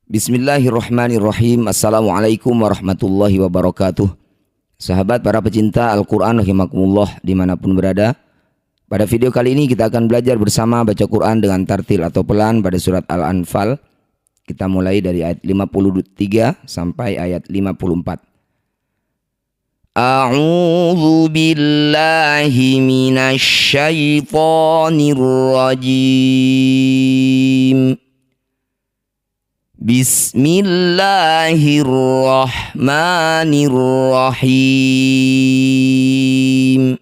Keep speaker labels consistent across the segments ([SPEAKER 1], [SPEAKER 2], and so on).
[SPEAKER 1] Bismillahirrahmanirrahim. Assalamualaikum warahmatullahi wabarakatuh. Sahabat para pecinta Al-Quran rahimakumullah dimanapun berada. Pada video kali ini kita akan belajar bersama baca Quran dengan tartil atau pelan pada surat Al-Anfal. Kita mulai dari ayat 53 sampai ayat 54. A'udzu billahi minasy syaithanir rajim. Bismillahirrahmanirrahim.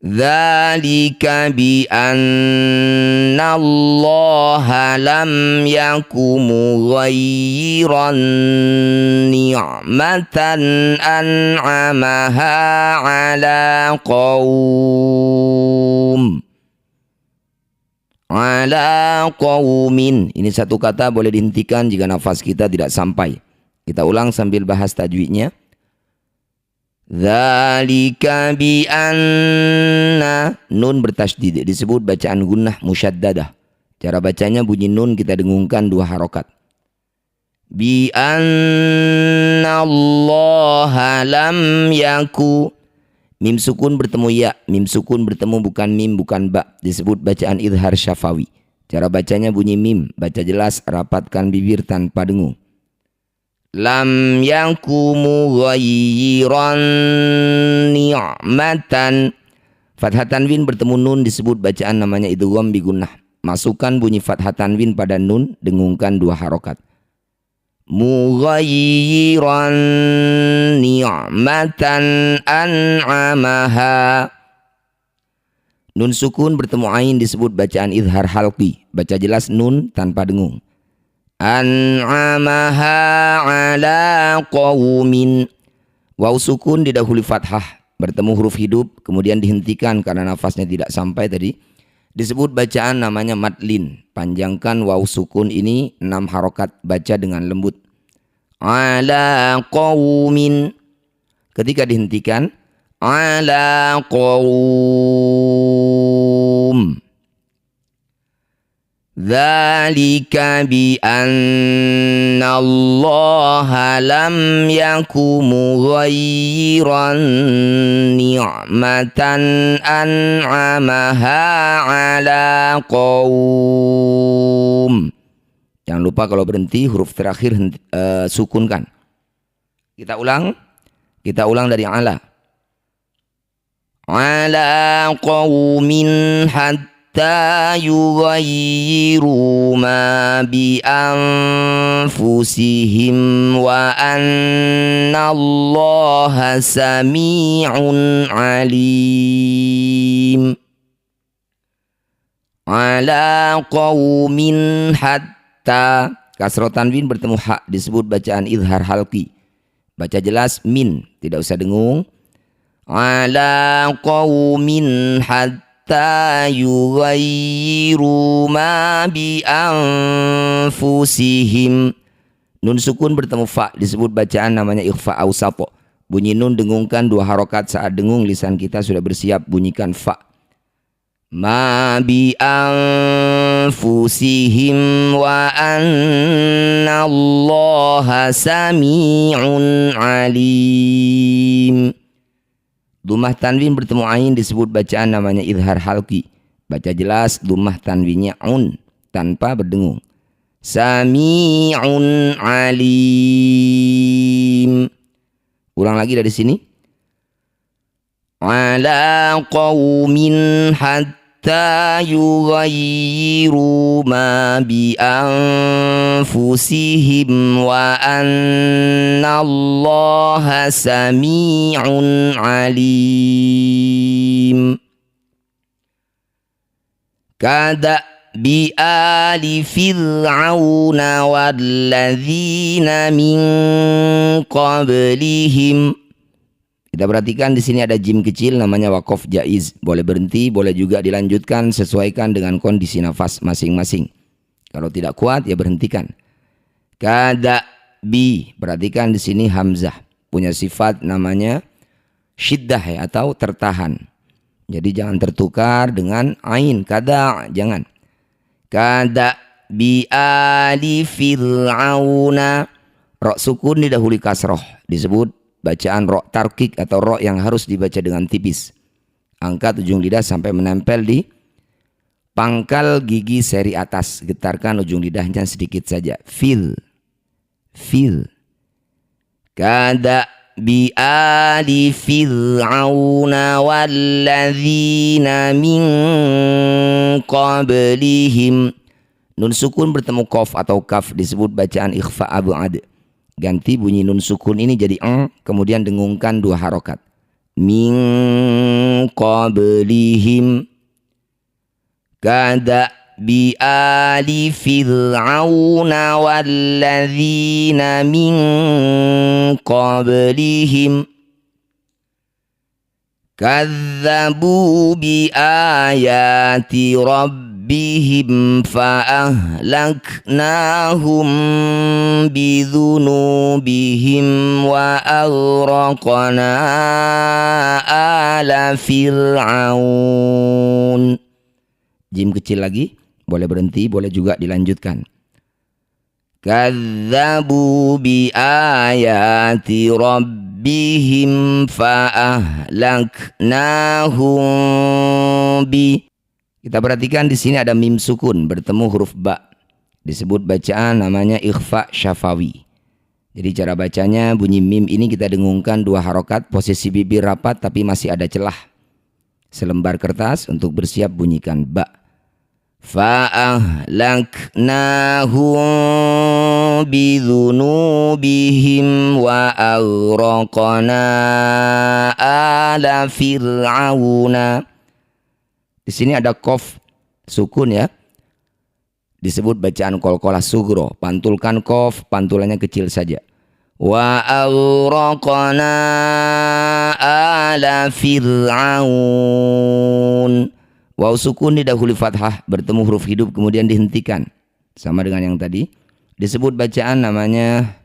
[SPEAKER 1] Dzalika bi anna Allah lam yakum mughayyiran ni'matan an'amaha ala qaumin. Ini satu kata boleh dihentikan jika nafas kita tidak sampai. Kita ulang sambil bahas tajwidnya. Dzalika bi anna, nun bertasydid, disebut bacaan gunnah musyaddadah. Cara bacanya bunyi nun kita dengungkan 2 harokat. Bi anna Allah lam yaku, mim sukun bertemu ya, mim sukun bertemu bukan mim bukan ba, disebut bacaan idhar syafawi. Cara bacanya bunyi mim, baca jelas, rapatkan bibir tanpa dengung. Lam yaku mughayyiran ni'matan, fathah tanwin bertemu nun disebut bacaan namanya idgham bi gunnah. Masukkan bunyi fathah tanwin pada nun, dengungkan 2 harokat. Mughayyiran ni'matan an'amaha, nun sukun bertemu ain disebut bacaan idhar halqi. Baca jelas nun tanpa dengung. An'amaha ala qaumin, waw sukun didahului fathah bertemu huruf hidup kemudian dihentikan karena nafasnya tidak sampai tadi, disebut bacaan namanya madlin. Panjangkan waw sukun ini 6 harokat, baca dengan lembut. Ala qaumin, ketika dihentikan ala qaum. Dzalika bi anna Allah lam yaku mughayyiran ni'matan an'amaha ala qaum. Jangan lupa kalau berhenti huruf terakhir sukunkan. Kita ulang dari ala. Ala qaumin hatta yughayyiru ma bi anfusihim wa anna Allaha sami'un alim. Ala qaumin hatta, kasroh tanwin bertemu ha disebut bacaan idhar halqi. Baca jelas min, tidak usah dengung. Ala qaumin hatta yughayyiru ma bi anfusihim, nun sukun bertemu fa disebut bacaan namanya ikhfa awsat. Bunyi nun dengungkan 2 harokat, saat dengung lisan kita sudah bersiap bunyikan fa. Ma bi anfusihim wa anna Allaha sami'un alim. Dhammah tanwin bertemu ain disebut bacaan namanya idhar halqi. Baca jelas dhammah tanwinnya un tanpa berdengung. Sami'un alim. Ulang lagi dari sini. Ala qaumin hatta yughayyiru ma bi anfusihim wa anna Allaha sami'un alim. Kada bi ali fir'auna walladzina min qablihim. Kita perhatikan di sini ada jim kecil namanya waqaf jaiz. Boleh berhenti, boleh juga dilanjutkan, sesuaikan dengan kondisi nafas masing-masing. Kalau tidak kuat ya berhentikan. Kada bi, perhatikan di sini hamzah punya sifat namanya syiddah ya, atau tertahan. Jadi jangan tertukar dengan ain, kada, jangan. Kada bi ali fir'auna. Ro sukun didahului kasroh, disebut bacaan ro tarkik atau ro yang harus dibaca dengan tipis. Angkat ujung lidah sampai menempel di pangkal gigi seri atas. Getarkan ujung lidahnya sedikit saja. Fil. Kada bi ali fir'auna walladzina min qablihim. Nun sukun bertemu qaf atau kaf disebut bacaan ikhfa ab'ad. Ganti bunyi nun sukun ini jadi kemudian dengungkan 2 harokat. Min qablihim. Kada bi ali fir'auna walladzina min qablihim. Kadzabu bi ayati rabbihim fa'ahlaknahum bidhunubihim wa aghraqna ala fir'aun. Jim kecil lagi, boleh berhenti, boleh juga dilanjutkan. Kadzabu bi ayati rabbihim fa'ahlaknahum bi. Kita perhatikan di sini ada mim sukun bertemu huruf ba. Disebut bacaan namanya ikhfa syafawi. Jadi cara bacanya bunyi mim ini kita dengungkan 2 harokat, posisi bibir rapat tapi masih ada celah. Selembar kertas untuk bersiap bunyikan ba. Fa'ahlaknahum bidhunubihim wa aghraqna ala fir'auna. Di sini ada qaf sukun ya. Disebut bacaan qalqalah sugro. Pantulkan qaf, pantulannya kecil saja. Wa aghraqna ala fir'aun. Waw sukun didahului fathah bertemu huruf hidup kemudian dihentikan. Sama dengan yang tadi. Disebut bacaan namanya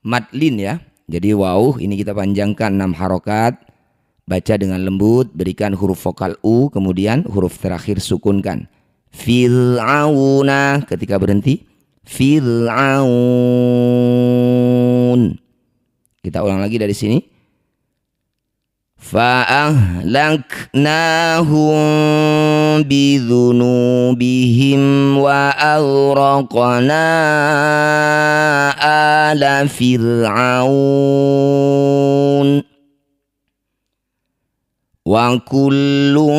[SPEAKER 1] madlin ya. Jadi waw ini kita panjangkan 6 harokat. Baca dengan lembut, berikan huruf vokal u, kemudian huruf terakhir sukunkan. Fir'auna, ketika berhenti. Fir'aun. Kita ulang lagi dari sini. Fa'ahlaknahum bidhunubihim wa aghraqna ala fir'aun wa kullun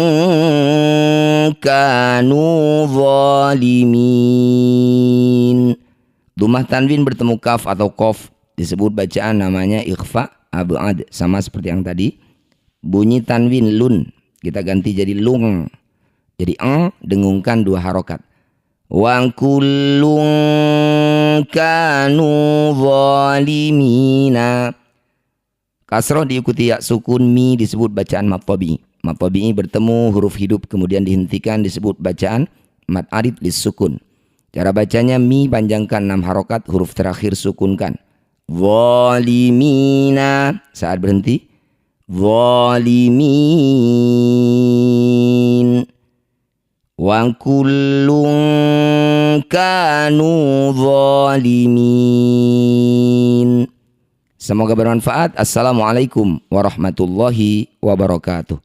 [SPEAKER 1] kanu zalimin. Dhammah tanwin bertemu kaf atau qaf disebut bacaan namanya ikhfa ab'ad, sama seperti yang tadi. Bunyi tanwin lun kita ganti jadi lung. Jadi dengungkan 2 harokat. Wa kullun kanu zalimina. Kasroh diikuti ya sukun mi disebut bacaan mad tabi'i. Mad tabi'i bertemu huruf hidup kemudian dihentikan disebut bacaan mad arid lis sukun. Cara bacanya mi panjangkan 6 harokat, huruf terakhir sukunkan. Zalimina. Saat berhenti zalimin wa kullun kanu zalimin. Semoga bermanfaat. Assalamualaikum warahmatullahi wabarakatuh.